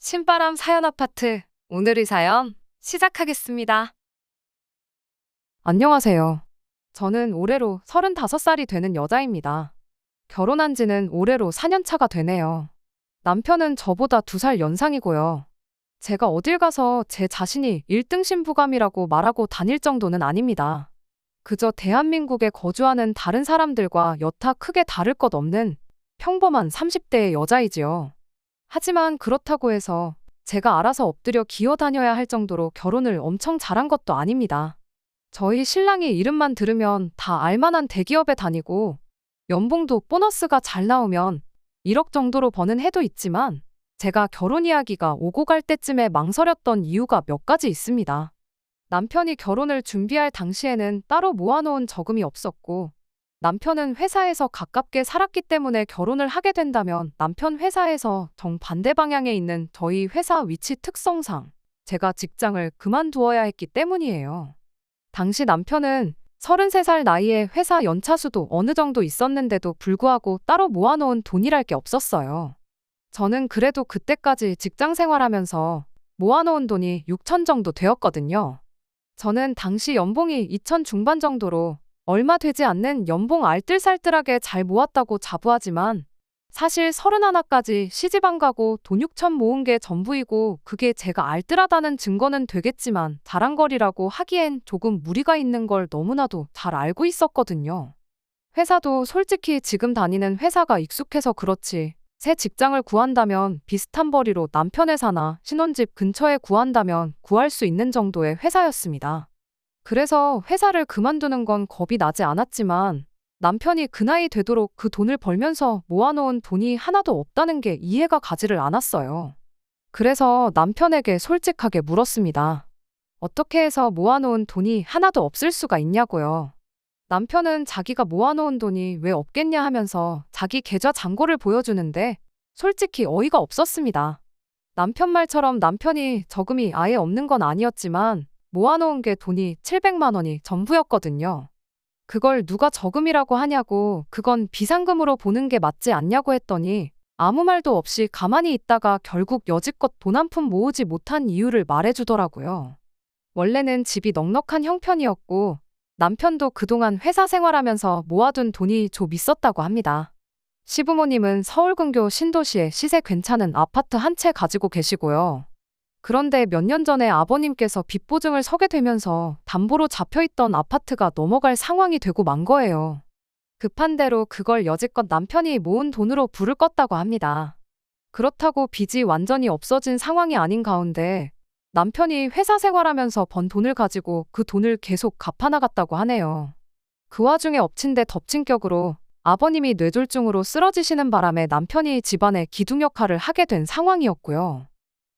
신바람 사연 아파트. 오늘의 사연 시작하겠습니다. 안녕하세요. 저는 올해로 35살이 되는 여자입니다. 결혼한 지는 올해로 4년 차가 되네요. 남편은 저보다 2살 연상이고요. 제가 어딜 가서 제 자신이 1등 신부감이라고 말하고 다닐 정도는 아닙니다. 그저 대한민국에 거주하는 다른 사람들과 여타 크게 다를 것 없는 평범한 30대의 여자이지요. 하지만 그렇다고 해서 제가 알아서 엎드려 기어 다녀야 할 정도로 결혼을 엄청 잘한 것도 아닙니다. 저희 신랑이 이름만 들으면 다 알만한 대기업에 다니고 연봉도 보너스가 잘 나오면 1억 정도로 버는 해도 있지만 제가 결혼 이야기가 오고 갈 때쯤에 망설였던 이유가 몇 가지 있습니다. 남편이 결혼을 준비할 당시에는 따로 모아놓은 저금이 없었고 남편은 회사에서 가깝게 살았기 때문에 결혼을 하게 된다면 남편 회사에서 정반대 방향에 있는 저희 회사 위치 특성상 제가 직장을 그만두어야 했기 때문이에요. 당시 남편은 33살 나이에 회사 연차수도 어느 정도 있었는데도 불구하고 따로 모아놓은 돈이랄 게 없었어요. 저는 그래도 그때까지 직장 생활하면서 모아놓은 돈이 6천 정도 되었거든요. 저는 당시 연봉이 2천 중반 정도로 얼마 되지 않는 연봉 알뜰살뜰하게 잘 모았다고 자부하지만 사실 31까지 시집 안 가고 돈 6천 모은 게 전부이고 그게 제가 알뜰하다는 증거는 되겠지만 자랑거리라고 하기엔 조금 무리가 있는 걸 너무나도 잘 알고 있었거든요. 회사도 솔직히 지금 다니는 회사가 익숙해서 그렇지 새 직장을 구한다면 비슷한 벌이로 남편 회사나 신혼집 근처에 구한다면 구할 수 있는 정도의 회사였습니다. 그래서 회사를 그만두는 건 겁이 나지 않았지만 남편이 그 나이 되도록 그 돈을 벌면서 모아놓은 돈이 하나도 없다는 게 이해가 가지를 않았어요. 그래서 남편에게 솔직하게 물었습니다. 어떻게 해서 모아놓은 돈이 하나도 없을 수가 있냐고요. 남편은 자기가 모아놓은 돈이 왜 없겠냐 하면서 자기 계좌 잔고를 보여주는데 솔직히 어이가 없었습니다. 남편 말처럼 남편이 저금이 아예 없는 건 아니었지만 모아놓은 게 돈이 700만 원이 전부였거든요. 그걸 누가 저금이라고 하냐고 그건 비상금으로 보는 게 맞지 않냐고 했더니 아무 말도 없이 가만히 있다가 결국 여지껏 돈 한 푼 모으지 못한 이유를 말해주더라고요. 원래는 집이 넉넉한 형편이었고 남편도 그동안 회사 생활하면서 모아둔 돈이 좀 있었다고 합니다. 시부모님은 서울 근교 신도시에 시세 괜찮은 아파트 한 채 가지고 계시고요. 그런데 몇 년 전에 아버님께서 빚보증을 서게 되면서 담보로 잡혀있던 아파트가 넘어갈 상황이 되고 만 거예요. 급한 대로 그걸 여지껏 남편이 모은 돈으로 불을 껐다고 합니다. 그렇다고 빚이 완전히 없어진 상황이 아닌 가운데 남편이 회사 생활하면서 번 돈을 가지고 그 돈을 계속 갚아나갔다고 하네요. 그 와중에 엎친 데 덮친 격으로 아버님이 뇌졸중으로 쓰러지시는 바람에 남편이 집안의 기둥 역할을 하게 된 상황이었고요.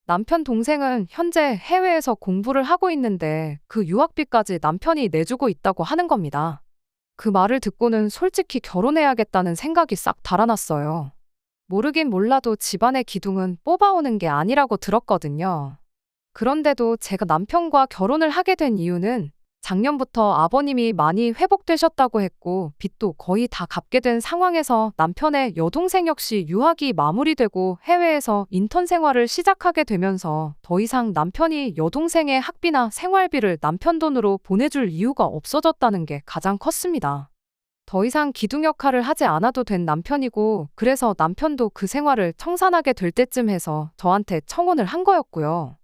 남편 동생은 현재 해외에서 공부를 하고 있는데 그 유학비까지 남편이 내주고 있다고 하는 겁니다. 그 말을 듣고는 솔직히 결혼해야겠다는 생각이 싹 달아났어요. 모르긴 몰라도 집안의 기둥은 뽑아오는 게 아니라고 들었거든요. 그런데도 제가 남편과 결혼을 하게 된 이유는 작년부터 아버님이 많이 회복되셨다고 했고 빚도 거의 다 갚게 된 상황에서 남편의 여동생 역시 유학이 마무리되고 해외에서 인턴 생활을 시작하게 되면서 더 이상 남편이 여동생의 학비나 생활비를 남편 돈으로 보내줄 이유가 없어졌다는 게 가장 컸습니다. 더 이상 기둥 역할을 하지 않아도 된 남편이고 그래서 남편도 그 생활을 청산하게 될 때쯤 해서 저한테 청혼을 한 거였고요.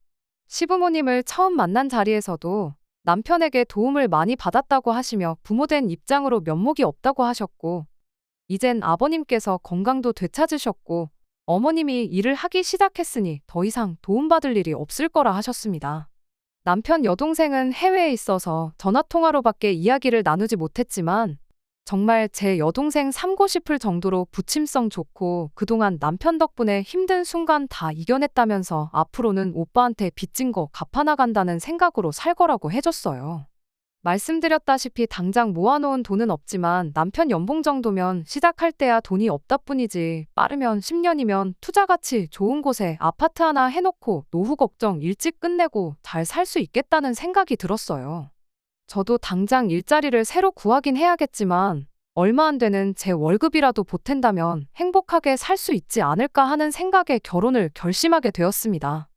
시부모님을 처음 만난 자리에서도 남편에게 도움을 많이 받았다고 하시며 부모된 입장으로 면목이 없다고 하셨고 이젠 아버님께서 건강도 되찾으셨고 어머님이 일을 하기 시작했으니 더 이상 도움받을 일이 없을 거라 하셨습니다. 남편 여동생은 해외에 있어서 전화통화로밖에 이야기를 나누지 못했지만 정말 제 여동생 삼고 싶을 정도로 부침성 좋고 그동안 남편 덕분에 힘든 순간 다 이겨냈다면서 앞으로는 오빠한테 빚진 거 갚아나간다는 생각으로 살 거라고 해줬어요. 말씀드렸다시피 당장 모아놓은 돈은 없지만 남편 연봉 정도면 시작할 때야 돈이 없다 뿐이지 빠르면 10년이면 투자가치 좋은 곳에 아파트 하나 해놓고 노후 걱정 일찍 끝내고 잘 살 수 있겠다는 생각이 들었어요. 저도 당장 일자리를 새로 구하긴 해야겠지만 얼마 안 되는 제 월급이라도 보탠다면 행복하게 살 수 있지 않을까 하는 생각에 결혼을 결심하게 되었습니다.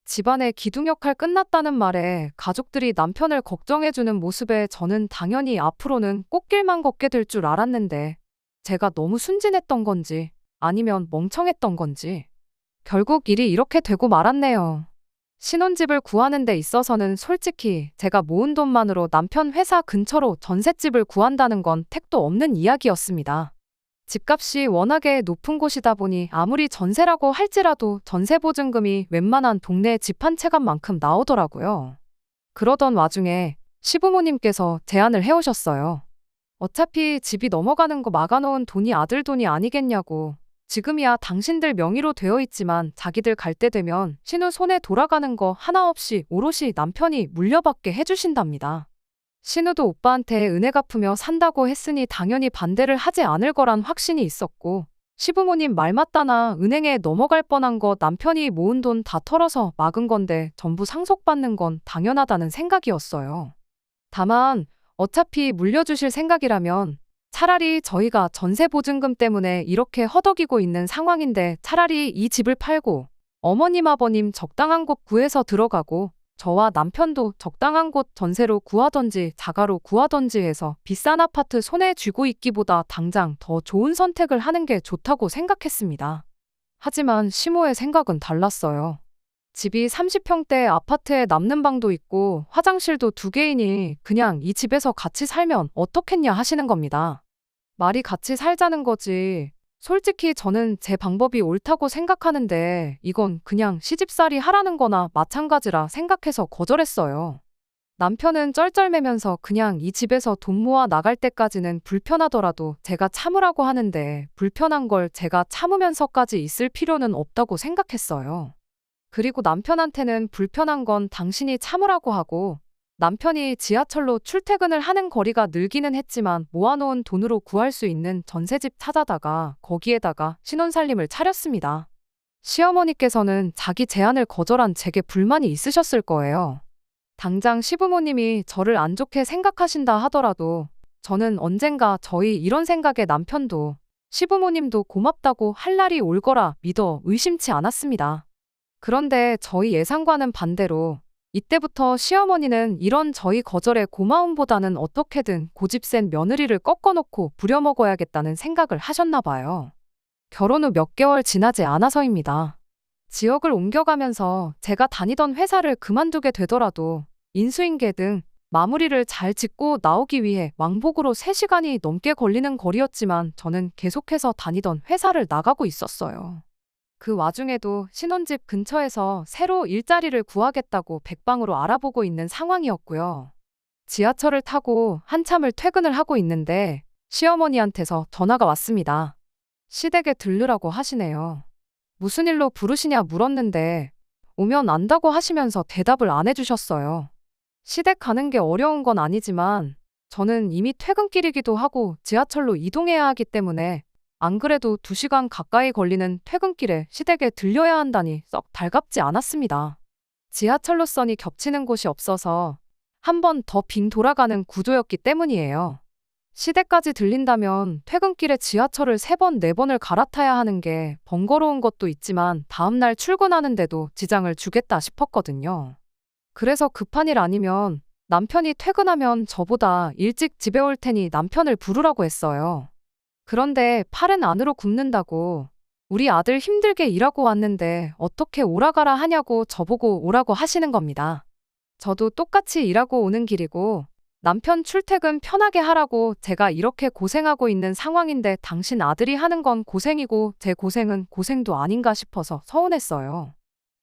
집안의 기둥 역할 끝났다는 말에 가족들이 남편을 걱정해주는 모습에 저는 당연히 앞으로는 꽃길만 걷게 될 줄 알았는데 제가 너무 순진했던 건지 아니면 멍청했던 건지 결국 일이 이렇게 되고 말았네요. 신혼집을 구하는 데 있어서는 솔직히 제가 모은 돈만으로 남편 회사 근처로 전셋집을 구한다는 건 택도 없는 이야기였습니다. 집값이 워낙에 높은 곳이다 보니 아무리 전세라고 할지라도 전세보증금이 웬만한 동네 집 한 채값만큼 나오더라고요. 그러던 와중에 시부모님께서 제안을 해오셨어요. 어차피 집이 넘어가는 거 막아놓은 돈이 아들 돈이 아니겠냐고. 지금이야 당신들 명의로 되어 있지만 자기들 갈 때 되면 신우 손에 돌아가는 거 하나 없이 오롯이 남편이 물려받게 해주신답니다. 신우도 오빠한테 은혜 갚으며 산다고 했으니 당연히 반대를 하지 않을 거란 확신이 있었고 시부모님 말 맞다나 은행에 넘어갈 뻔한 거 남편이 모은 돈 다 털어서 막은 건데 전부 상속받는 건 당연하다는 생각이었어요. 다만 어차피 물려주실 생각이라면 차라리 저희가 전세보증금 때문에 이렇게 허덕이고 있는 상황인데 차라리 이 집을 팔고 어머님 아버님 적당한 곳 구해서 들어가고 저와 남편도 적당한 곳 전세로 구하던지 자가로 구하던지 해서 비싼 아파트 손에 쥐고 있기보다 당장 더 좋은 선택을 하는 게 좋다고 생각했습니다. 하지만 시모의 생각은 달랐어요. 집이 30평대 아파트에 남는 방도 있고 화장실도 2개이니 그냥 이 집에서 같이 살면 어떻겠냐 하시는 겁니다. 말이 같이 살자는 거지. 솔직히 저는 제 방법이 옳다고 생각하는데 이건 그냥 시집살이 하라는 거나 마찬가지라 생각해서 거절했어요. 남편은 쩔쩔매면서 그냥 이 집에서 돈 모아 나갈 때까지는 불편하더라도 제가 참으라고 하는데 불편한 걸 제가 참으면서까지 있을 필요는 없다고 생각했어요. 그리고 남편한테는 불편한 건 당신이 참으라고 하고 남편이 지하철로 출퇴근을 하는 거리가 늘기는 했지만 모아놓은 돈으로 구할 수 있는 전세집 찾아다가 거기에다가 신혼살림을 차렸습니다. 시어머니께서는 자기 제안을 거절한 제게 불만이 있으셨을 거예요. 당장 시부모님이 저를 안 좋게 생각하신다 하더라도 저는 언젠가 저희 이런 생각에 남편도 시부모님도 고맙다고 할 날이 올 거라 믿어 의심치 않았습니다. 그런데 저희 예상과는 반대로 이때부터 시어머니는 이런 저희 거절의 고마움보다는 어떻게든 고집센 며느리를 꺾어놓고 부려먹어야겠다는 생각을 하셨나 봐요. 결혼 후 몇 개월 지나지 않아서입니다. 지역을 옮겨가면서 제가 다니던 회사를 그만두게 되더라도 인수인계 등 마무리를 잘 짓고 나오기 위해 왕복으로 3시간이 넘게 걸리는 거리였지만 저는 계속해서 다니던 회사를 나가고 있었어요. 그 와중에도 신혼집 근처에서 새로 일자리를 구하겠다고 백방으로 알아보고 있는 상황이었고요. 지하철을 타고 한참을 퇴근을 하고 있는데 시어머니한테서 전화가 왔습니다. 시댁에 들르라고 하시네요. 무슨 일로 부르시냐 물었는데 오면 안다고 하시면서 대답을 안 해주셨어요. 시댁 가는 게 어려운 건 아니지만 저는 이미 퇴근길이기도 하고 지하철로 이동해야 하기 때문에 안 그래도 2시간 가까이 걸리는 퇴근길에 시댁에 들려야 한다니 썩 달갑지 않았습니다. 지하철 노선이 겹치는 곳이 없어서 한 번 더 빙 돌아가는 구조였기 때문이에요. 시댁까지 들린다면 퇴근길에 지하철을 3번, 4번을 갈아타야 하는 게 번거로운 것도 있지만 다음날 출근하는데도 지장을 주겠다 싶었거든요. 그래서 급한 일 아니면 남편이 퇴근하면 저보다 일찍 집에 올 테니 남편을 부르라고 했어요. 그런데 팔은 안으로 굽는다고 우리 아들 힘들게 일하고 왔는데 어떻게 오라가라 하냐고 저보고 오라고 하시는 겁니다. 저도 똑같이 일하고 오는 길이고 남편 출퇴근 편하게 하라고 제가 이렇게 고생하고 있는 상황인데 당신 아들이 하는 건 고생이고 제 고생은 고생도 아닌가 싶어서 서운했어요.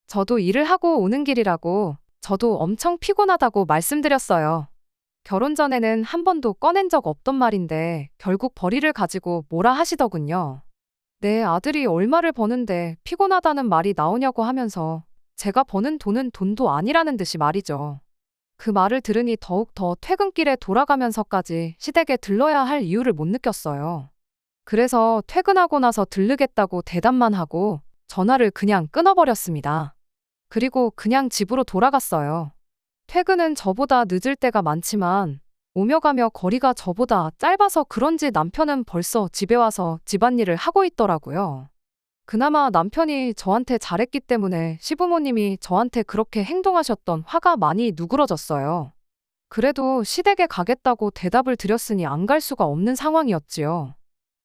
저도 일을 하고 오는 길이라고 저도 엄청 피곤하다고 말씀드렸어요. 결혼 전에는 한 번도 꺼낸 적 없던 말인데 결국 벌이를 가지고 뭐라 하시더군요. 내 아들이 얼마를 버는데 피곤하다는 말이 나오냐고 하면서 제가 버는 돈은 돈도 아니라는 듯이 말이죠. 그 말을 들으니 더욱 더 퇴근길에 돌아가면서까지 시댁에 들러야 할 이유를 못 느꼈어요. 그래서 퇴근하고 나서 들르겠다고 대답만 하고 전화를 그냥 끊어버렸습니다. 그리고 그냥 집으로 돌아갔어요. 퇴근은 저보다 늦을 때가 많지만 오며 가며 거리가 저보다 짧아서 그런지 남편은 벌써 집에 와서 집안일을 하고 있더라고요. 그나마 남편이 저한테 잘했기 때문에 시부모님이 저한테 그렇게 행동하셨던 화가 많이 누그러졌어요. 그래도 시댁에 가겠다고 대답을 드렸으니 안 갈 수가 없는 상황이었지요.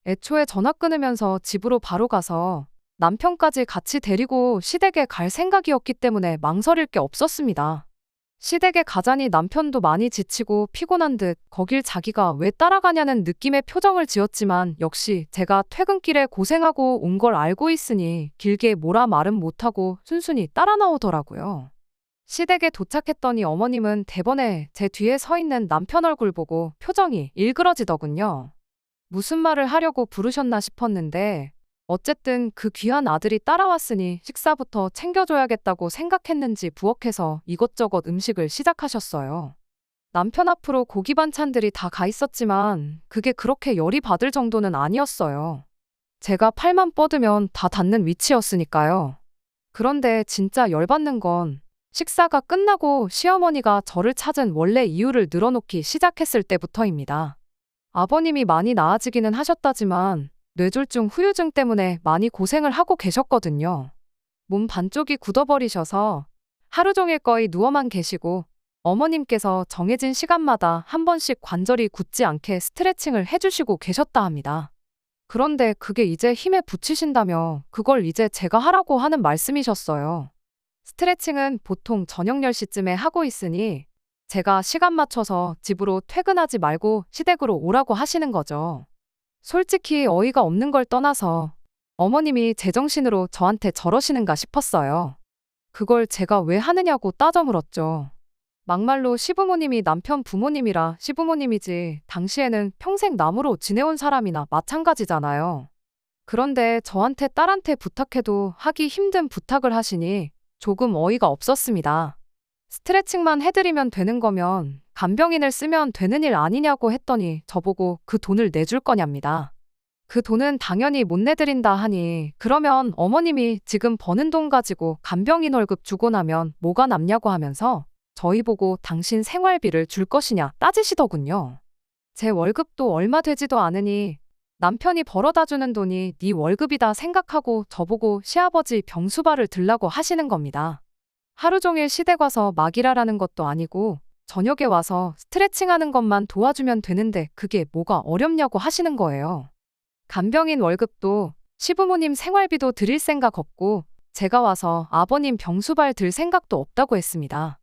애초에 전화 끊으면서 집으로 바로 가서 남편까지 같이 데리고 시댁에 갈 생각이었기 때문에 망설일 게 없었습니다. 시댁에 가자니 남편도 많이 지치고 피곤한 듯 거길 자기가 왜 따라가냐는 느낌의 표정을 지었지만 역시 제가 퇴근길에 고생하고 온 걸 알고 있으니 길게 뭐라 말은 못하고 순순히 따라 나오더라고요. 시댁에 도착했더니 어머님은 대번에 제 뒤에 서 있는 남편 얼굴 보고 표정이 일그러지더군요. 무슨 말을 하려고 부르셨나 싶었는데 어쨌든 그 귀한 아들이 따라왔으니 식사부터 챙겨줘야겠다고 생각했는지 부엌에서 이것저것 음식을 시작하셨어요. 남편 앞으로 고기 반찬들이 다 가 있었지만 그게 그렇게 열이 받을 정도는 아니었어요. 제가 팔만 뻗으면 다 닿는 위치였으니까요. 그런데 진짜 열받는 건 식사가 끝나고 시어머니가 저를 찾은 원래 이유를 늘어놓기 시작했을 때부터입니다. 아버님이 많이 나아지기는 하셨다지만 뇌졸중 후유증 때문에 많이 고생을 하고 계셨거든요. 몸 반쪽이 굳어버리셔서 하루 종일 거의 누워만 계시고 어머님께서 정해진 시간마다 한 번씩 관절이 굳지 않게 스트레칭을 해주시고 계셨다 합니다. 그런데 그게 이제 힘에 부치신다며 그걸 이제 제가 하라고 하는 말씀이셨어요. 스트레칭은 보통 저녁 10시쯤에 하고 있으니 제가 시간 맞춰서 집으로 퇴근하지 말고 시댁으로 오라고 하시는 거죠. 솔직히 어이가 없는 걸 떠나서 어머님이 제정신으로 저한테 저러시는가 싶었어요. 그걸 제가 왜 하느냐고 따져 물었죠. 막말로 시부모님이 남편 부모님이라 시부모님이지 당시에는 평생 남으로 지내온 사람이나 마찬가지잖아요. 그런데 저한테 딸한테 부탁해도 하기 힘든 부탁을 하시니 조금 어이가 없었습니다. 스트레칭만 해드리면 되는 거면 간병인을 쓰면 되는 일 아니냐고 했더니 저보고 그 돈을 내줄 거냐입니다. 그 돈은 당연히 못 내드린다 하니 그러면 어머님이 지금 버는 돈 가지고 간병인 월급 주고 나면 뭐가 남냐고 하면서 저희 보고 당신 생활비를 줄 것이냐 따지시더군요. 제 월급도 얼마 되지도 않으니 남편이 벌어다 주는 돈이 네 월급이다 생각하고 저보고 시아버지 병수발을 들라고 하시는 겁니다. 하루 종일 시댁 와서 막 일하라는 것도 아니고 저녁에 와서 스트레칭 하는 것만 도와주면 되는데 그게 뭐가 어렵냐고 하시는 거예요. 간병인 월급도 시부모님 생활비도 드릴 생각 없고 제가 와서 아버님 병수발 들 생각도 없다고 했습니다.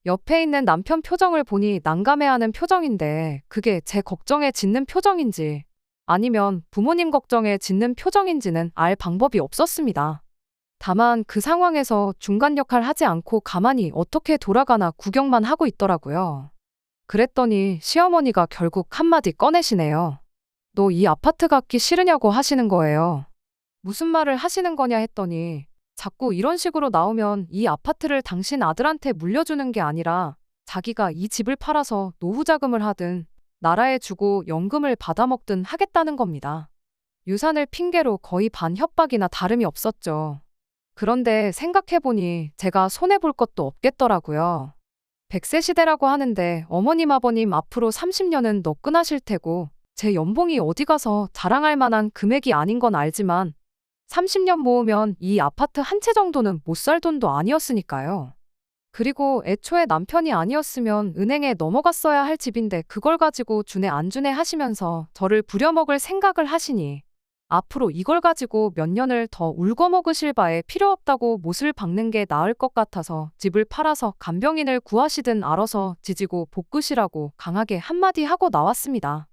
옆에 있는 남편 표정을 보니 난감해하는 표정인데 그게 제 걱정에 짓는 표정인지 아니면 부모님 걱정에 짓는 표정인지는 알 방법이 없었습니다. 다만 그 상황에서 중간 역할 하지 않고 가만히 어떻게 돌아가나 구경만 하고 있더라고요. 그랬더니 시어머니가 결국 한마디 꺼내시네요. 너 이 아파트 갖기 싫으냐고 하시는 거예요. 무슨 말을 하시는 거냐 했더니 자꾸 이런 식으로 나오면 이 아파트를 당신 아들한테 물려주는 게 아니라 자기가 이 집을 팔아서 노후 자금을 하든 나라에 주고 연금을 받아먹든 하겠다는 겁니다. 유산을 핑계로 거의 반협박이나 다름이 없었죠. 그런데 생각해보니 제가 손해볼 것도 없겠더라고요. 100세 시대라고 하는데 어머님 아버님 앞으로 30년은 너끈하실 테고 제 연봉이 어디 가서 자랑할 만한 금액이 아닌 건 알지만 30년 모으면 이 아파트 한 채 정도는 못 살 돈도 아니었으니까요. 그리고 애초에 남편이 아니었으면 은행에 넘어갔어야 할 집인데 그걸 가지고 주네 안 주네 하시면서 저를 부려먹을 생각을 하시니 앞으로 이걸 가지고 몇 년을 더 울거먹으실 바에 필요 없다고 못을 박는 게 나을 것 같아서 집을 팔아서 간병인을 구하시든 알아서 지지고 볶으시라고 강하게 한마디 하고 나왔습니다.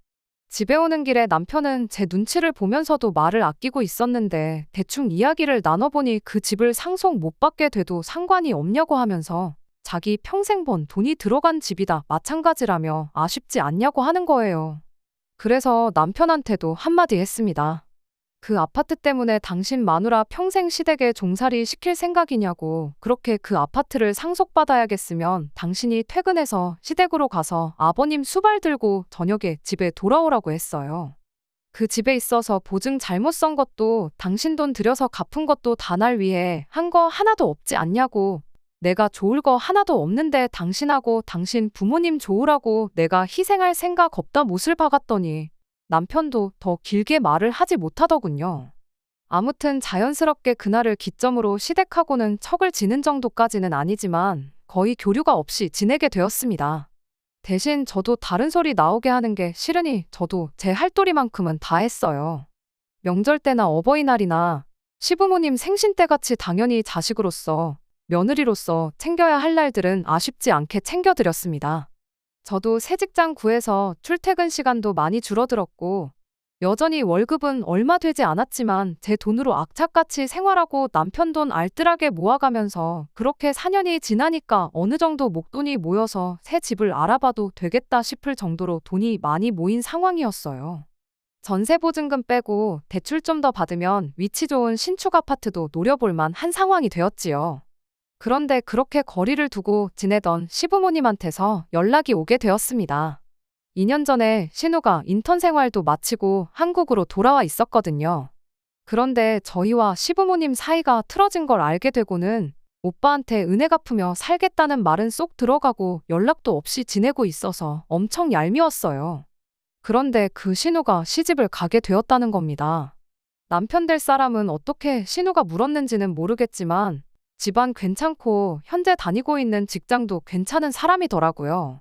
집에 오는 길에 남편은 제 눈치를 보면서도 말을 아끼고 있었는데 대충 이야기를 나눠보니 그 집을 상속 못 받게 돼도 상관이 없냐고 하면서 자기 평생 번 돈이 들어간 집이다 마찬가지라며 아쉽지 않냐고 하는 거예요. 그래서 남편한테도 한마디 했습니다. 그 아파트 때문에 당신 마누라 평생 시댁에 종살이 시킬 생각이냐고. 그렇게 그 아파트를 상속받아야겠으면 당신이 퇴근해서 시댁으로 가서 아버님 수발 들고 저녁에 집에 돌아오라고 했어요. 그 집에 있어서 보증 잘못 선 것도 당신 돈 들여서 갚은 것도 다 날 위해 한 거 하나도 없지 않냐고. 내가 좋을 거 하나도 없는데 당신하고 당신 부모님 좋으라고 내가 희생할 생각 없다 못을 박았더니 남편도 더 길게 말을 하지 못하더군요. 아무튼 자연스럽게 그날을 기점으로 시댁하고는 척을 지는 정도까지는 아니지만 거의 교류가 없이 지내게 되었습니다. 대신 저도 다른 소리 나오게 하는 게 싫으니 저도 제 할도리만큼은 다 했어요. 명절 때나 어버이날이나 시부모님 생신 때 같이 당연히 자식으로서 며느리로서 챙겨야 할 날들은 아쉽지 않게 챙겨드렸습니다. 저도 새 직장 구해서 출퇴근 시간도 많이 줄어들었고 여전히 월급은 얼마 되지 않았지만 제 돈으로 악착같이 생활하고 남편 돈 알뜰하게 모아가면서 그렇게 4년이 지나니까 어느 정도 목돈이 모여서 새 집을 알아봐도 되겠다 싶을 정도로 돈이 많이 모인 상황이었어요. 전세 보증금 빼고 대출 좀 더 받으면 위치 좋은 신축 아파트도 노려볼만 한 상황이 되었지요. 그런데 그렇게 거리를 두고 지내던 시부모님한테서 연락이 오게 되었습니다. 2년 전에 신우가 인턴 생활도 마치고 한국으로 돌아와 있었거든요. 그런데 저희와 시부모님 사이가 틀어진 걸 알게 되고는 오빠한테 은혜 갚으며 살겠다는 말은 쏙 들어가고 연락도 없이 지내고 있어서 엄청 얄미웠어요. 그런데 그 신우가 시집을 가게 되었다는 겁니다. 남편 될 사람은 어떻게 신우가 물었는지는 모르겠지만 집안 괜찮고 현재 다니고 있는 직장도 괜찮은 사람이더라고요.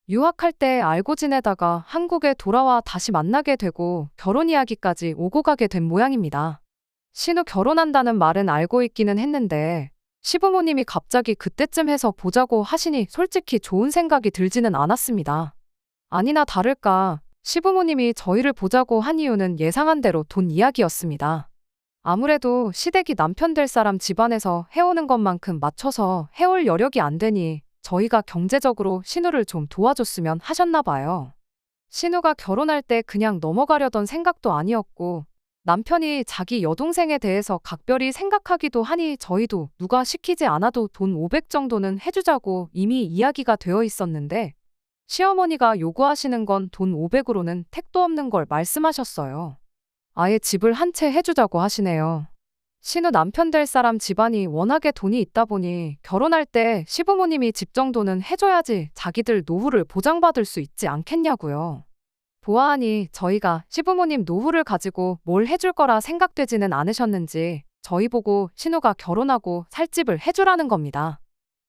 유학할 때 알고 지내다가 한국에 돌아와 다시 만나게 되고 결혼 이야기까지 오고 가게 된 모양입니다. 신우 결혼한다는 말은 알고 있기는 했는데 시부모님이 갑자기 그때쯤 해서 보자고 하시니 솔직히 좋은 생각이 들지는 않았습니다. 아니나 다를까 시부모님이 저희를 보자고 한 이유는 예상한 대로 돈 이야기였습니다. 아무래도 시댁이 남편 될 사람 집안에서 해오는 것만큼 맞춰서 해올 여력이 안 되니 저희가 경제적으로 신우를 좀 도와줬으면 하셨나 봐요. 신우가 결혼할 때 그냥 넘어가려던 생각도 아니었고 남편이 자기 여동생에 대해서 각별히 생각하기도 하니 저희도 누가 시키지 않아도 돈 500 정도는 해주자고 이미 이야기가 되어 있었는데 시어머니가 요구하시는 건 돈 500으로는 택도 없는 걸 말씀하셨어요. 아예 집을 한 채 해주자고 하시네요. 신우 남편 될 사람 집안이 워낙에 돈이 있다 보니 결혼할 때 시부모님이 집 정도는 해줘야지 자기들 노후를 보장받을 수 있지 않겠냐고요. 보아하니 저희가 시부모님 노후를 가지고 뭘 해줄 거라 생각되지는 않으셨는지 저희 보고 신우가 결혼하고 살 집을 해주라는 겁니다.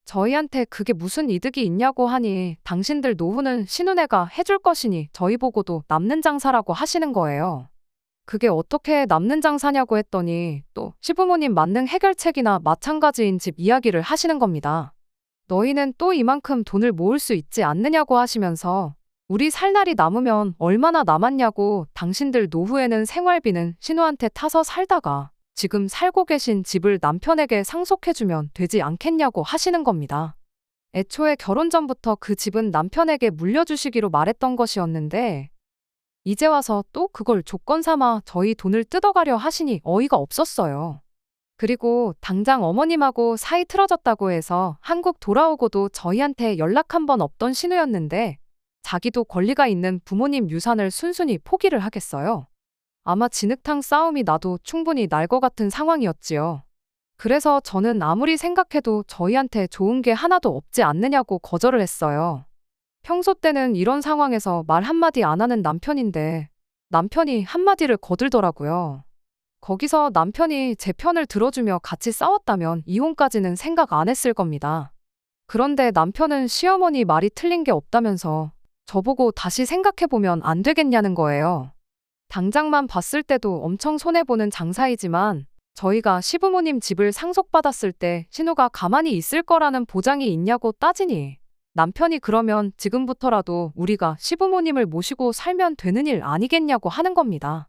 저희한테 그게 무슨 이득이 있냐고 하니 당신들 노후는 신우네가 해줄 것이니 저희 보고도 남는 장사라고 하시는 거예요. 그게 어떻게 남는 장사냐고 했더니 또 시부모님 만능 해결책이나 마찬가지인 집 이야기를 하시는 겁니다. 너희는 또 이만큼 돈을 모을 수 있지 않느냐고 하시면서 우리 살 날이 남으면 얼마나 남았냐고 당신들 노후에는 생활비는 신우한테 타서 살다가 지금 살고 계신 집을 남편에게 상속해주면 되지 않겠냐고 하시는 겁니다. 애초에 결혼 전부터 그 집은 남편에게 물려주시기로 말했던 것이었는데 이제 와서 또 그걸 조건 삼아 저희 돈을 뜯어가려 하시니 어이가 없었어요. 그리고 당장 어머님하고 사이 틀어졌다고 해서 한국 돌아오고도 저희한테 연락 한 번 없던 신우였는데 자기도 권리가 있는 부모님 유산을 순순히 포기를 하겠어요. 아마 진흙탕 싸움이 나도 충분히 날 것 같은 상황이었지요. 그래서 저는 아무리 생각해도 저희한테 좋은 게 하나도 없지 않느냐고 거절을 했어요. 평소 때는 이런 상황에서 말 한마디 안 하는 남편인데 남편이 한마디를 거들더라고요. 거기서 남편이 제 편을 들어주며 같이 싸웠다면 이혼까지는 생각 안 했을 겁니다. 그런데 남편은 시어머니 말이 틀린 게 없다면서 저보고 다시 생각해보면 안 되겠냐는 거예요. 당장만 봤을 때도 엄청 손해보는 장사이지만 저희가 시부모님 집을 상속받았을 때 신우가 가만히 있을 거라는 보장이 있냐고 따지니 남편이 그러면 지금부터라도 우리가 시부모님을 모시고 살면 되는 일 아니겠냐고 하는 겁니다.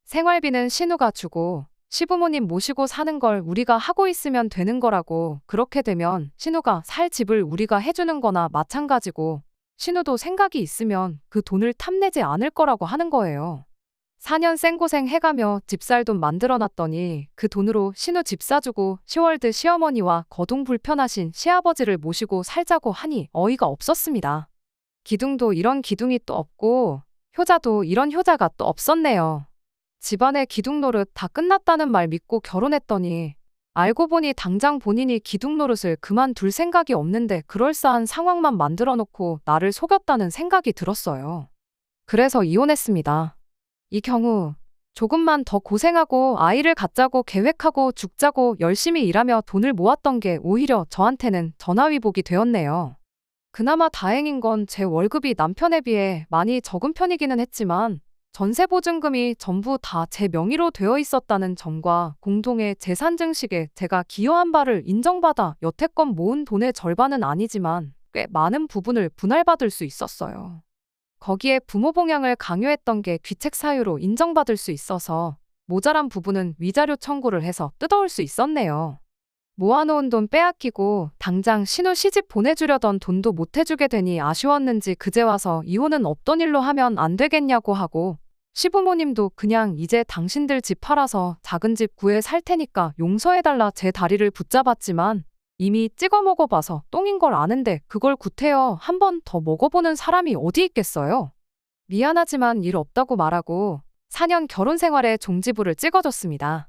생활비는 신우가 주고 시부모님 모시고 사는 걸 우리가 하고 있으면 되는 거라고 그렇게 되면 신우가 살 집을 우리가 해주는 거나 마찬가지고 신우도 생각이 있으면 그 돈을 탐내지 않을 거라고 하는 거예요. 4년 생고생 해가며 집 살 돈 만들어놨더니 그 돈으로 신우 집 사주고 시월드 시어머니와 거동 불편하신 시아버지를 모시고 살자고 하니 어이가 없었습니다. 기둥도 이런 기둥이 또 없고 효자도 이런 효자가 또 없었네요. 집안의 기둥 노릇 다 끝났다는 말 믿고 결혼했더니 알고 보니 당장 본인이 기둥 노릇을 그만둘 생각이 없는데 그럴싸한 상황만 만들어 놓고 나를 속였다는 생각이 들었어요. 그래서 이혼했습니다. 이 경우 조금만 더 고생하고 아이를 갖자고 계획하고 죽자고 열심히 일하며 돈을 모았던 게 오히려 저한테는 전화위복이 되었네요. 그나마 다행인 건 제 월급이 남편에 비해 많이 적은 편이기는 했지만 전세보증금이 전부 다 제 명의로 되어 있었다는 점과 공동의 재산 증식에 제가 기여한 바를 인정받아 여태껏 모은 돈의 절반은 아니지만 꽤 많은 부분을 분할받을 수 있었어요. 거기에 부모 봉양을 강요했던 게 귀책 사유로 인정받을 수 있어서 모자란 부분은 위자료 청구를 해서 뜯어올 수 있었네요. 모아놓은 돈 빼앗기고 당장 신우 시집 보내주려던 돈도 못 해주게 되니 아쉬웠는지 그제 와서 이혼은 없던 일로 하면 안 되겠냐고 하고 시부모님도 그냥 이제 당신들 집 팔아서 작은 집 구해 살 테니까 용서해달라 제 다리를 붙잡았지만 이미 찍어 먹어봐서 똥인 걸 아는데 그걸 구태여 한 번 더 먹어보는 사람이 어디 있겠어요? 미안하지만 일 없다고 말하고 4년 결혼 생활에 종지부를 찍어줬습니다.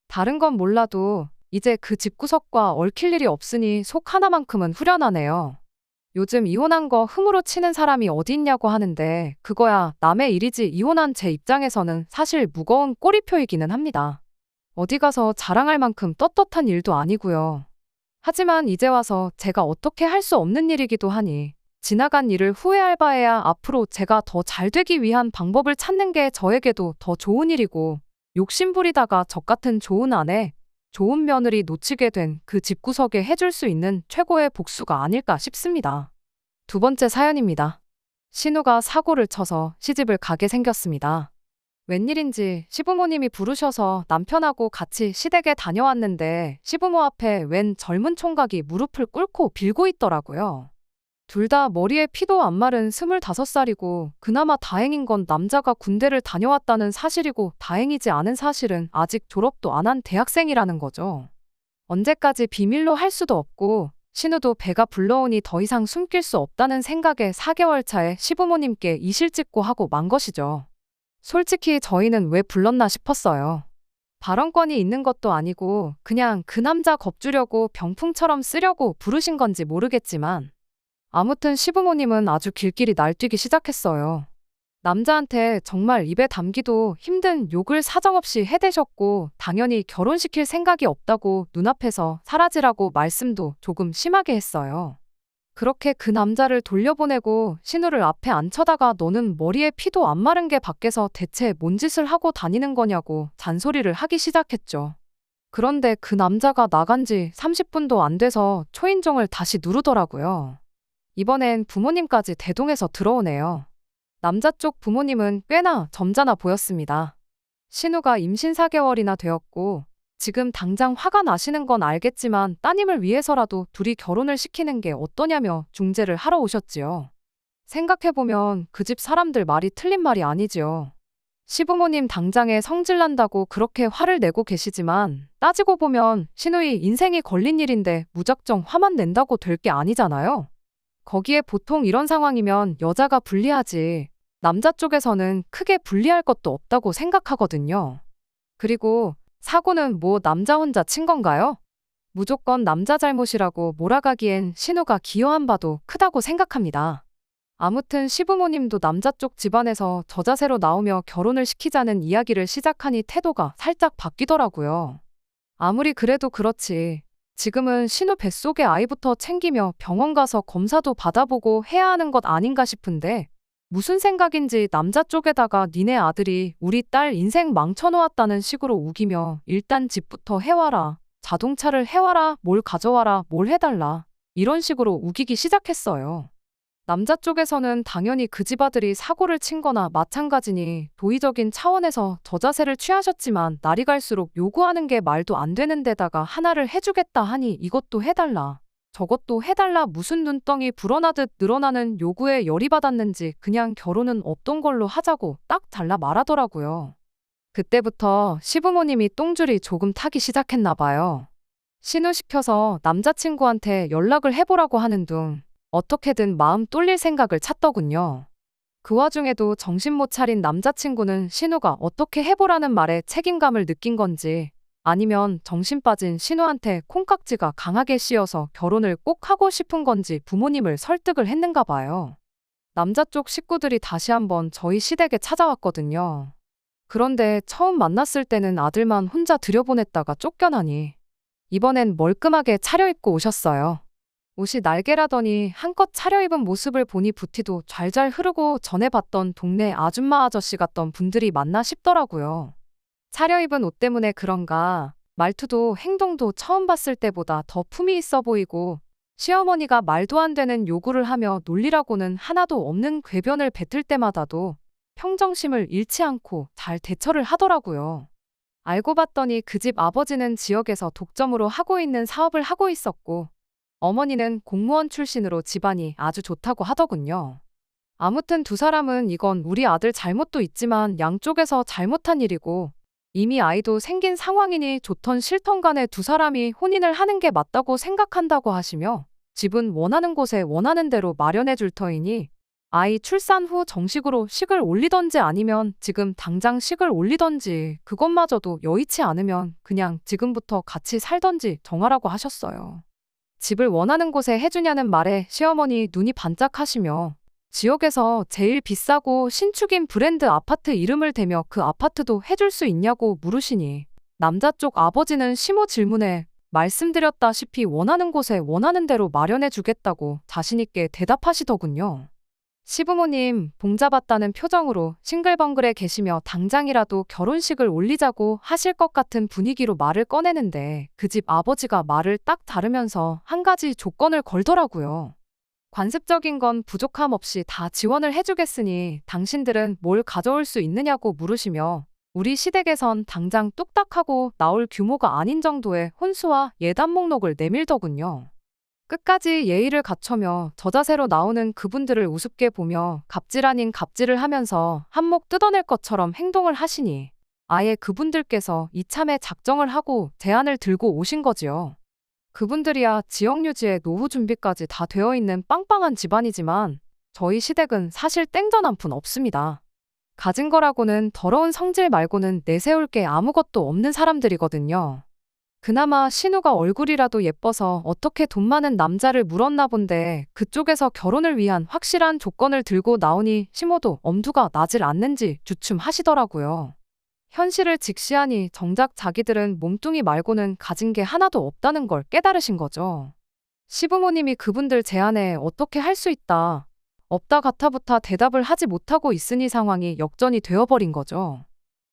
다른 건 몰라도 이제 그 집구석과 얽힐 일이 없으니 속 하나만큼은 후련하네요. 요즘 이혼한 거 흠으로 치는 사람이 어디 있냐고 하는데 그거야 남의 일이지 이혼한 제 입장에서는 사실 무거운 꼬리표이기는 합니다. 어디 가서 자랑할 만큼 떳떳한 일도 아니고요. 하지만 이제 와서 제가 어떻게 할 수 없는 일이기도 하니 지나간 일을 후회할 바에야 앞으로 제가 더 잘 되기 위한 방법을 찾는 게 저에게도 더 좋은 일이고 욕심부리다가 저 같은 좋은 아내, 좋은 며느리 놓치게 된 그 집구석에 해줄 수 있는 최고의 복수가 아닐까 싶습니다. 두 번째 사연입니다. 신우가 사고를 쳐서 시집을 가게 생겼습니다. 웬일인지 시부모님이 부르셔서 남편하고 같이 시댁에 다녀왔는데 시부모 앞에 웬 젊은 총각이 무릎을 꿇고 빌고 있더라고요. 둘 다 머리에 피도 안 마른 25살이고 그나마 다행인 건 남자가 군대를 다녀왔다는 사실이고 다행이지 않은 사실은 아직 졸업도 안 한 대학생이라는 거죠. 언제까지 비밀로 할 수도 없고 신우도 배가 불러오니 더 이상 숨길 수 없다는 생각에 4개월 차에 시부모님께 이실직고하고 만 것이죠. 솔직히 저희는 왜 불렀나 싶었어요. 발언권이 있는 것도 아니고 그냥 그 남자 겁주려고 병풍처럼 쓰려고 부르신 건지 모르겠지만 아무튼 시부모님은 아주 길길이 날뛰기 시작했어요. 남자한테 정말 입에 담기도 힘든 욕을 사정없이 해대셨고 당연히 결혼시킬 생각이 없다고 눈앞에서 사라지라고 말씀도 조금 심하게 했어요. 그렇게 그 남자를 돌려보내고 신우를 앞에 앉혀다가 너는 머리에 피도 안 마른 게 밖에서 대체 뭔 짓을 하고 다니는 거냐고 잔소리를 하기 시작했죠. 그런데 그 남자가 나간 지 30분도 안 돼서 초인종을 다시 누르더라고요. 이번엔 부모님까지 대동해서 들어오네요. 남자 쪽 부모님은 꽤나 점잖아 보였습니다. 신우가 임신 4개월이나 되었고 지금 당장 화가 나시는 건 알겠지만 따님을 위해서라도 둘이 결혼을 시키는 게 어떠냐며 중재를 하러 오셨지요. 생각해보면 그 집 사람들 말이 틀린 말이 아니지요. 시부모님 당장에 성질난다고 그렇게 화를 내고 계시지만 따지고 보면 신우이 인생이 걸린 일인데 무작정 화만 낸다고 될 게 아니잖아요. 거기에 보통 이런 상황이면 여자가 불리하지 남자 쪽에서는 크게 불리할 것도 없다고 생각하거든요. 그리고 사고는 뭐 남자 혼자 친 건가요? 무조건 남자 잘못이라고 몰아가기엔 신우가 기여한 바도 크다고 생각합니다. 아무튼 시부모님도 남자 쪽 집안에서 저자세로 나오며 결혼을 시키자는 이야기를 시작하니 태도가 살짝 바뀌더라고요. 아무리 그래도 그렇지. 지금은 신우 뱃속의 아이부터 챙기며 병원 가서 검사도 받아보고 해야 하는 것 아닌가 싶은데 무슨 생각인지 남자 쪽에다가 니네 아들이 우리 딸 인생 망쳐놓았다는 식으로 우기며 일단 집부터 해와라, 자동차를 해와라, 뭘 가져와라, 뭘 해달라 이런 식으로 우기기 시작했어요. 남자 쪽에서는 당연히 그 집 아들이 사고를 친 거나 마찬가지니 도의적인 차원에서 저자세를 취하셨지만 날이 갈수록 요구하는 게 말도 안 되는 데다가 하나를 해주겠다 하니 이것도 해달라, 저것도 해달라 무슨 눈덩이 불어나듯 늘어나는 요구에 열이 받았는지 그냥 결혼은 없던 걸로 하자고 딱 잘라 말하더라고요. 그때부터 시부모님이 똥줄이 조금 타기 시작했나 봐요. 신우시켜서 남자친구한테 연락을 해보라고 하는 둥 어떻게든 마음 뚫릴 생각을 찾더군요. 그 와중에도 정신 못 차린 남자친구는 신우가 어떻게 해보라는 말에 책임감을 느낀 건지 아니면 정신 빠진 신우한테 콩깍지가 강하게 씌어서 결혼을 꼭 하고 싶은 건지 부모님을 설득을 했는가 봐요. 남자 쪽 식구들이 다시 한번 저희 시댁에 찾아왔거든요. 그런데 처음 만났을 때는 아들만 혼자 들여보냈다가 쫓겨나니 이번엔 멀끔하게 차려입고 오셨어요. 옷이 날개라더니 한껏 차려입은 모습을 보니 부티도 잘잘 흐르고 전에 봤던 동네 아줌마 아저씨 같던 분들이 맞나 싶더라고요. 차려입은 옷 때문에 그런가 말투도 행동도 처음 봤을 때보다 더 품이 있어 보이고 시어머니가 말도 안 되는 요구를 하며 논리라고는 하나도 없는 궤변을 뱉을 때마다도 평정심을 잃지 않고 잘 대처를 하더라고요. 알고 봤더니 그 집 아버지는 지역에서 독점으로 하고 있는 사업을 하고 있었고 어머니는 공무원 출신으로 집안이 아주 좋다고 하더군요. 아무튼 두 사람은 이건 우리 아들 잘못도 있지만 양쪽에서 잘못한 일이고 이미 아이도 생긴 상황이니 좋던 싫던 간에 두 사람이 혼인을 하는 게 맞다고 생각한다고 하시며 집은 원하는 곳에 원하는 대로 마련해 줄 터이니 아이 출산 후 정식으로 식을 올리던지 아니면 지금 당장 식을 올리던지 그것마저도 여의치 않으면 그냥 지금부터 같이 살던지 정하라고 하셨어요. 집을 원하는 곳에 해주냐는 말에 시어머니 눈이 반짝하시며 지역에서 제일 비싸고 신축인 브랜드 아파트 이름을 대며 그 아파트도 해줄 수 있냐고 물으시니 남자 쪽 아버지는 시모 질문에 말씀드렸다시피 원하는 곳에 원하는 대로 마련해 주겠다고 자신있게 대답하시더군요. 시부모님 봉잡았다는 표정으로 싱글벙글해 계시며 당장이라도 결혼식을 올리자고 하실 것 같은 분위기로 말을 꺼내는데 그 집 아버지가 말을 딱 다르면서 한 가지 조건을 걸더라고요. 관습적인 건 부족함 없이 다 지원을 해주겠으니 당신들은 뭘 가져올 수 있느냐고 물으시며 우리 시댁에선 당장 뚝딱하고 나올 규모가 아닌 정도의 혼수와 예단 목록을 내밀더군요. 끝까지 예의를 갖춰며 저자세로 나오는 그분들을 우습게 보며 갑질 아닌 갑질을 하면서 한몫 뜯어낼 것처럼 행동을 하시니 아예 그분들께서 이참에 작정을 하고 제안을 들고 오신 거지요. 그분들이야 지역 유지에 노후 준비까지 다 되어 있는 빵빵한 집안이지만 저희 시댁은 사실 땡전 한 푼 없습니다. 가진 거라고는 더러운 성질 말고는 내세울 게 아무것도 없는 사람들이거든요. 그나마 신우가 얼굴이라도 예뻐서 어떻게 돈 많은 남자를 물었나 본데 그쪽에서 결혼을 위한 확실한 조건을 들고 나오니 시모도 엄두가 나질 않는지 주춤하시더라고요. 현실을 직시하니 정작 자기들은 몸뚱이 말고는 가진 게 하나도 없다는 걸 깨달으신 거죠. 시부모님이 그분들 제안에 어떻게 할 수 있다, 없다 가타부타 대답을 하지 못하고 있으니 상황이 역전이 되어버린 거죠.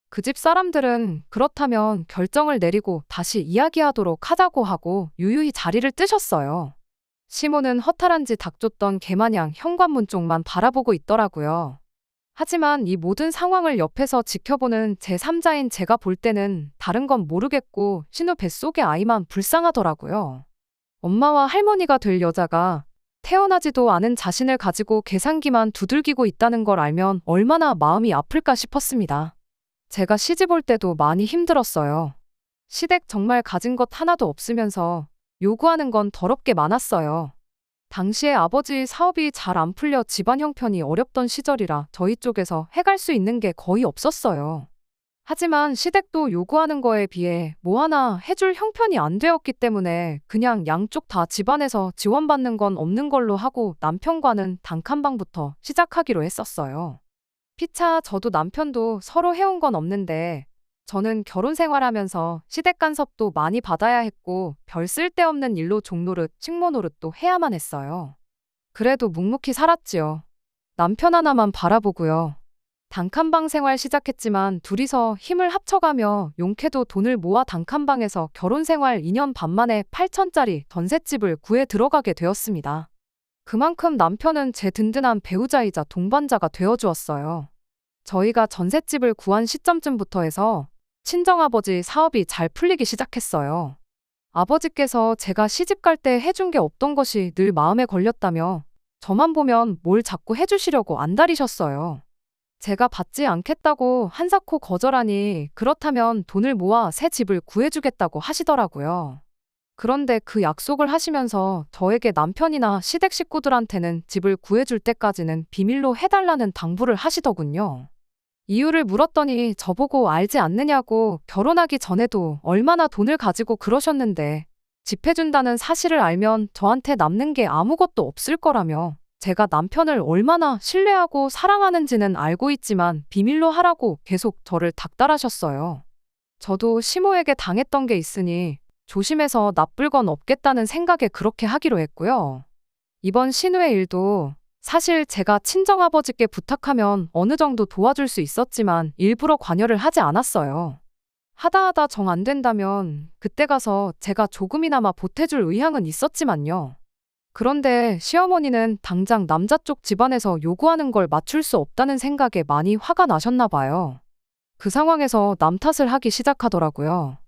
그 집 사람들은 그렇다면 결정을 내리고 다시 이야기하도록 하자고 하고 유유히 자리를 뜨셨어요. 시모는 허탈한지 닥쳤던 개마냥 현관문 쪽만 바라보고 있더라고요. 하지만 이 모든 상황을 옆에서 지켜보는 제3자인 제가 볼 때는 다른 건 모르겠고 신우 뱃속의 아이만 불쌍하더라고요. 엄마와 할머니가 될 여자가 태어나지도 않은 자신을 가지고 계산기만 두들기고 있다는 걸 알면 얼마나 마음이 아플까 싶었습니다. 제가 시집 올 때도 많이 힘들었어요. 시댁 정말 가진 것 하나도 없으면서 요구하는 건 더럽게 많았어요. 당시에 아버지 사업이 잘 안 풀려 집안 형편이 어렵던 시절이라 저희 쪽에서 해갈 수 있는 게 거의 없었어요. 하지만 시댁도 요구하는 거에 비해 뭐 하나 해줄 형편이 안 되었기 때문에 그냥 양쪽 다 집안에서 지원받는 건 없는 걸로 하고 남편과는 단칸방부터 시작하기로 했었어요. 피차 저도 남편도 서로 해온 건 없는데 저는 결혼 생활하면서 시댁 간섭도 많이 받아야 했고 별 쓸데없는 일로 종노릇, 식모 노릇도 해야만 했어요. 그래도 묵묵히 살았지요. 남편 하나만 바라보고요. 단칸방 생활 시작했지만 둘이서 힘을 합쳐가며 용케도 돈을 모아 단칸방에서 결혼 생활 2년 반 만에 8천짜리 전셋집을 구해 들어가게 되었습니다. 그만큼 남편은 제 든든한 배우자이자 동반자가 되어주었어요. 저희가 전셋집을 구한 시점쯤부터 해서 친정아버지 사업이 잘 풀리기 시작했어요. 아버지께서 제가 시집갈 때 해준 게 없던 것이 늘 마음에 걸렸다며 저만 보면 뭘 자꾸 해주시려고 안달이셨어요. 제가 받지 않겠다고 한사코 거절하니 그렇다면 돈을 모아 새 집을 구해주겠다고 하시더라고요. 그런데 그 약속을 하시면서 저에게 남편이나 시댁 식구들한테는 집을 구해줄 때까지는 비밀로 해달라는 당부를 하시더군요. 이유를 물었더니 저보고 알지 않느냐고 결혼하기 전에도 얼마나 돈을 가지고 그러셨는데 집 해준다는 사실을 알면 저한테 남는 게 아무것도 없을 거라며 제가 남편을 얼마나 신뢰하고 사랑하는지는 알고 있지만 비밀로 하라고 계속 저를 닥달하셨어요. 저도 시모에게 당했던 게 있으니 조심해서 나쁠 건 없겠다는 생각에 그렇게 하기로 했고요. 이번 신우의 일도 사실 제가 친정아버지께 부탁하면 어느 정도 도와줄 수 있었지만 일부러 관여를 하지 않았어요. 하다 정 안 된다면 그때 가서 제가 조금이나마 보태줄 의향은 있었지만요. 그런데 시어머니는 당장 남자 쪽 집안에서 요구하는 걸 맞출 수 없다는 생각에 많이 화가 나셨나 봐요. 그 상황에서 남 탓을 하기 시작하더라고요.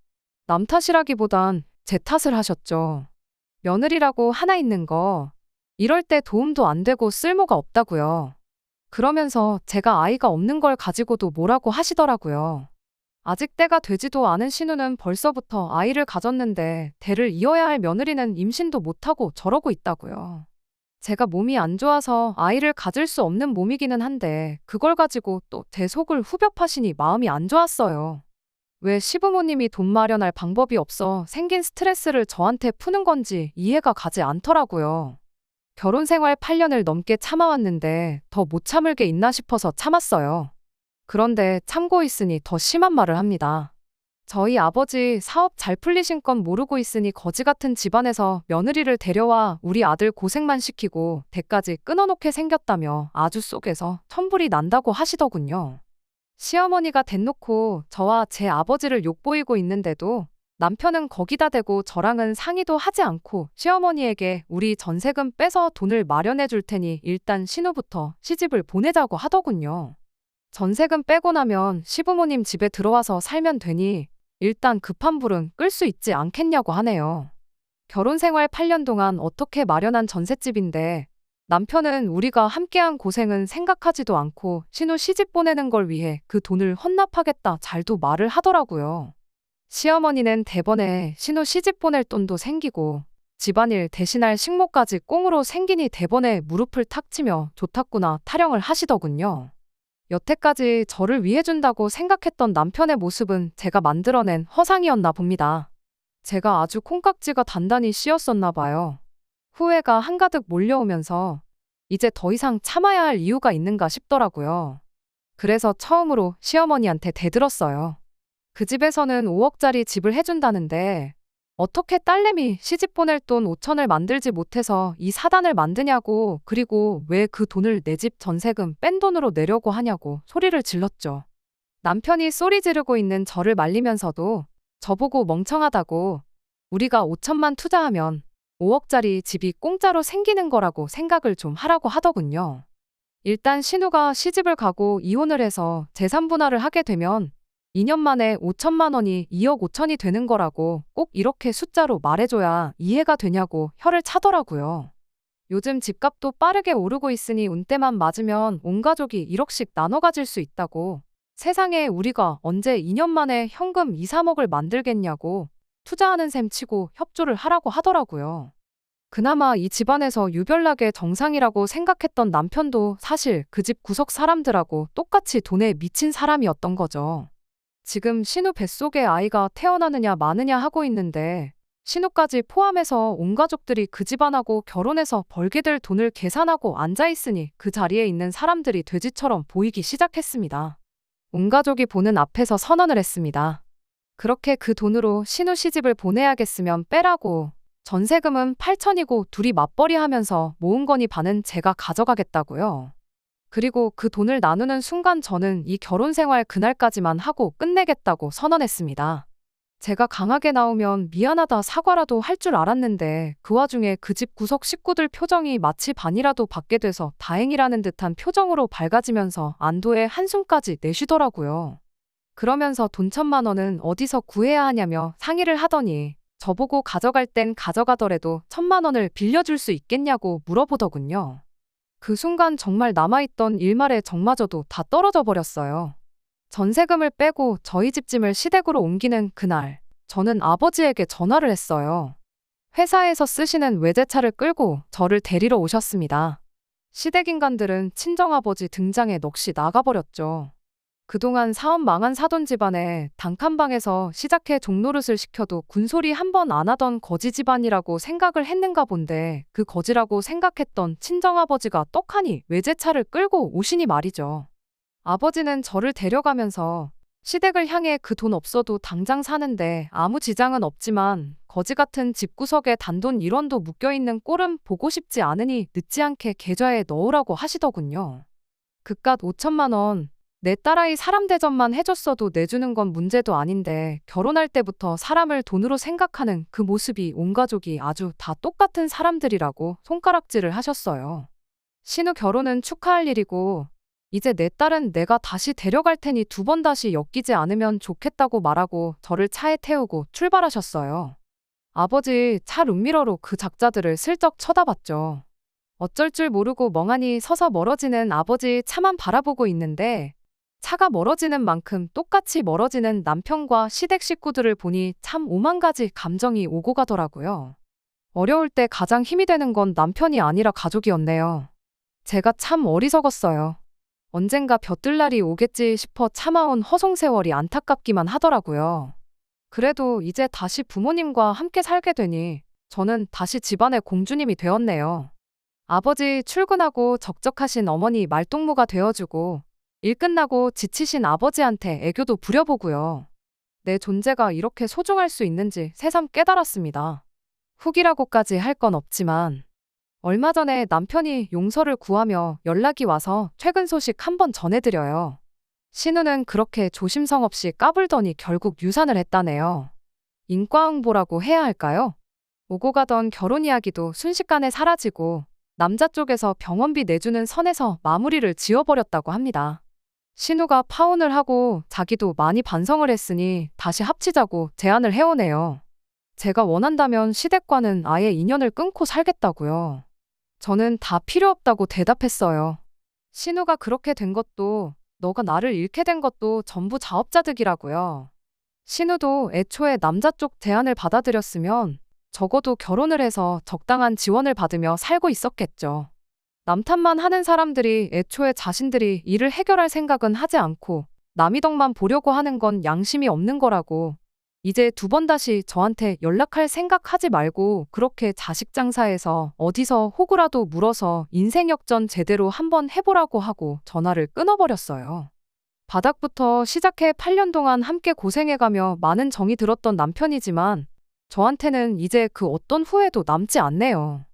남 탓이라기보단 제 탓을 하셨죠. 며느리라고 하나 있는 거 이럴 때 도움도 안 되고 쓸모가 없다고요. 그러면서 제가 아이가 없는 걸 가지고도 뭐라고 하시더라고요. 아직 때가 되지도 않은 신우는 벌써부터 아이를 가졌는데 대를 이어야 할 며느리는 임신도 못하고 저러고 있다고요. 제가 몸이 안 좋아서 아이를 가질 수 없는 몸이기는 한데 그걸 가지고 또 제 속을 후벼 파시니 마음이 안 좋았어요. 왜 시부모님이 돈 마련할 방법이 없어 생긴 스트레스를 저한테 푸는 건지 이해가 가지 않더라고요. 결혼 생활 8년을 넘게 참아왔는데 더 못 참을 게 있나 싶어서 참았어요. 그런데 참고 있으니 더 심한 말을 합니다. 저희 아버지 사업 잘 풀리신 건 모르고 있으니 거지 같은 집안에서 며느리를 데려와 우리 아들 고생만 시키고 대까지 끊어놓게 생겼다며 아주 속에서 천불이 난다고 하시더군요. 시어머니가 대놓고 저와 제 아버지를 욕보이고 있는데도 남편은 거기다 대고 저랑은 상의도 하지 않고 시어머니에게 우리 전세금 빼서 돈을 마련해 줄 테니 일단 신우부터 시집을 보내자고 하더군요. 전세금 빼고 나면 시부모님 집에 들어와서 살면 되니 일단 급한 불은 끌 수 있지 않겠냐고 하네요. 결혼 생활 8년 동안 어떻게 마련한 전셋집인데 남편은 우리가 함께한 고생은 생각하지도 않고 신우 시집 보내는 걸 위해 그 돈을 헌납하겠다 잘도 말을 하더라고요. 시어머니는 대번에 신우 시집 보낼 돈도 생기고 집안일 대신할 식모까지 꽁으로 생기니 대번에 무릎을 탁 치며 좋다구나 타령을 하시더군요. 여태까지 저를 위해준다고 생각했던 남편의 모습은 제가 만들어낸 허상이었나 봅니다. 제가 아주 콩깍지가 단단히 씌었었나 봐요. 후회가 한가득 몰려오면서 이제 더 이상 참아야 할 이유가 있는가 싶더라고요. 그래서 처음으로 시어머니한테 대들었어요. 그 집에서는 5억짜리 집을 해준다는데 어떻게 딸내미 시집 보낼 돈 5천을 만들지 못해서 이 사단을 만드냐고, 그리고 왜 그 돈을 내 집 전세금 뺀 돈으로 내려고 하냐고 소리를 질렀죠. 남편이 소리 지르고 있는 저를 말리면서도 저보고 멍청하다고, 우리가 5천만 투자하면 5억짜리 집이 공짜로 생기는 거라고 생각을 좀 하라고 하더군요. 일단 신우가 시집을 가고 이혼을 해서 재산 분할을 하게 되면 2년 만에 5천만 원이 2억 5천이 되는 거라고 꼭 이렇게 숫자로 말해줘야 이해가 되냐고 혀를 차더라고요. 요즘 집값도 빠르게 오르고 있으니 운때만 맞으면 온 가족이 1억씩 나눠 가질 수 있다고. 세상에 우리가 언제 2년 만에 현금 2, 3억을 만들겠냐고 투자하는 셈 치고 협조를 하라고 하더라고요. 그나마 이 집안에서 유별나게 정상이라고 생각했던 남편도 사실 그 집 구석 사람들하고 똑같이 돈에 미친 사람이었던 거죠. 지금 신우 뱃속에 아이가 태어나느냐 마느냐 하고 있는데 신우까지 포함해서 온 가족들이 그 집안하고 결혼해서 벌게 될 돈을 계산하고 앉아있으니 그 자리에 있는 사람들이 돼지처럼 보이기 시작했습니다. 온 가족이 보는 앞에서 선언을 했습니다. 그렇게 그 돈으로 신우 시집을 보내야겠으면 빼라고. 전세금은 8천이고 둘이 맞벌이 하면서 모은 거니 반은 제가 가져가겠다고요. 그리고 그 돈을 나누는 순간 저는 이 결혼 생활 그날까지만 하고 끝내겠다고 선언했습니다. 제가 강하게 나오면 미안하다 사과라도 할 줄 알았는데 그 와중에 그 집 구석 식구들 표정이 마치 반이라도 받게 돼서 다행이라는 듯한 표정으로 밝아지면서 안도의 한숨까지 내쉬더라고요. 그러면서 돈 1,000만 원은 어디서 구해야 하냐며 상의를 하더니 저보고 가져갈 땐 가져가더라도 1,000만 원을 빌려줄 수 있겠냐고 물어보더군요. 그 순간 정말 남아있던 일말의 정마저도 다 떨어져 버렸어요. 전세금을 빼고 저희 집 짐을 시댁으로 옮기는 그날, 저는 아버지에게 전화를 했어요. 회사에서 쓰시는 외제차를 끌고 저를 데리러 오셨습니다. 시댁 인간들은 친정아버지 등장에 넋이 나가버렸죠. 그동안 사업 망한 사돈 집안에 단칸방에서 시작해 종노릇을 시켜도 군소리 한 번 안 하던 거지 집안이라고 생각을 했는가 본데 그 거지라고 생각했던 친정아버지가 떡하니 외제차를 끌고 오시니 말이죠. 아버지는 저를 데려가면서 시댁을 향해 그 돈 없어도 당장 사는데 아무 지장은 없지만 거지 같은 집구석에 단돈 1원도 묶여있는 꼴은 보고 싶지 않으니 늦지 않게 계좌에 넣으라고 하시더군요. 그깟 5천만 원. 내 딸아이 사람 대접만 해줬어도 내주는 건 문제도 아닌데 결혼할 때부터 사람을 돈으로 생각하는 그 모습이 온 가족이 아주 다 똑같은 사람들이라고 손가락질을 하셨어요. 신우 결혼은 축하할 일이고 이제 내 딸은 내가 다시 데려갈 테니 2번 다시 엮이지 않으면 좋겠다고 말하고 저를 차에 태우고 출발하셨어요. 아버지 차 룸미러로 그 작자들을 슬쩍 쳐다봤죠. 어쩔 줄 모르고 멍하니 서서 멀어지는 아버지 차만 바라보고 있는데 차가 멀어지는 만큼 똑같이 멀어지는 남편과 시댁 식구들을 보니 참 오만 가지 감정이 오고 가더라고요. 어려울 때 가장 힘이 되는 건 남편이 아니라 가족이었네요. 제가 참 어리석었어요. 언젠가 벼뜰 날이 오겠지 싶어 참아온 허송세월이 안타깝기만 하더라고요. 그래도 이제 다시 부모님과 함께 살게 되니 저는 다시 집안의 공주님이 되었네요. 아버지 출근하고 적적하신 어머니 말동무가 되어주고 일 끝나고 지치신 아버지한테 애교도 부려보고요. 내 존재가 이렇게 소중할 수 있는지 새삼 깨달았습니다. 후기라고까지 할 건 없지만 얼마 전에 남편이 용서를 구하며 연락이 와서 최근 소식 한번 전해드려요. 신우는 그렇게 조심성 없이 까불더니 결국 유산을 했다네요. 인과응보라고 해야 할까요? 오고 가던 결혼 이야기도 순식간에 사라지고 남자 쪽에서 병원비 내주는 선에서 마무리를 지어버렸다고 합니다. 신우가 파혼을 하고 자기도 많이 반성을 했으니 다시 합치자고 제안을 해오네요. 제가 원한다면 시댁과는 아예 인연을 끊고 살겠다고요. 저는 다 필요 없다고 대답했어요. 신우가 그렇게 된 것도 너가 나를 잃게 된 것도 전부 자업자득이라고요. 신우도 애초에 남자 쪽 제안을 받아들였으면 적어도 결혼을 해서 적당한 지원을 받으며 살고 있었겠죠. 남 탓만 하는 사람들이 애초에 자신들이 일을 해결할 생각은 하지 않고 남의 덕만 보려고 하는 건 양심이 없는 거라고. 이제 2번 다시 저한테 연락할 생각하지 말고 그렇게 자식 장사해서 어디서 호구라도 물어서 인생 역전 제대로 한번 해보라고 하고 전화를 끊어버렸어요. 바닥부터 시작해 8년 동안 함께 고생해가며 많은 정이 들었던 남편이지만 저한테는 이제 그 어떤 후회도 남지 않네요.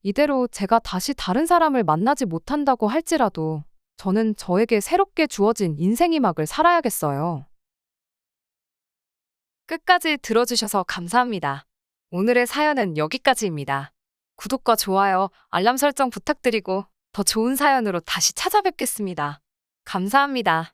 이대로 제가 다시 다른 사람을 만나지 못한다고 할지라도 저는 저에게 새롭게 주어진 인생의 막을 살아야겠어요. 끝까지 들어주셔서 감사합니다. 오늘의 사연은 여기까지입니다. 구독과 좋아요, 알람 설정 부탁드리고 더 좋은 사연으로 다시 찾아뵙겠습니다. 감사합니다.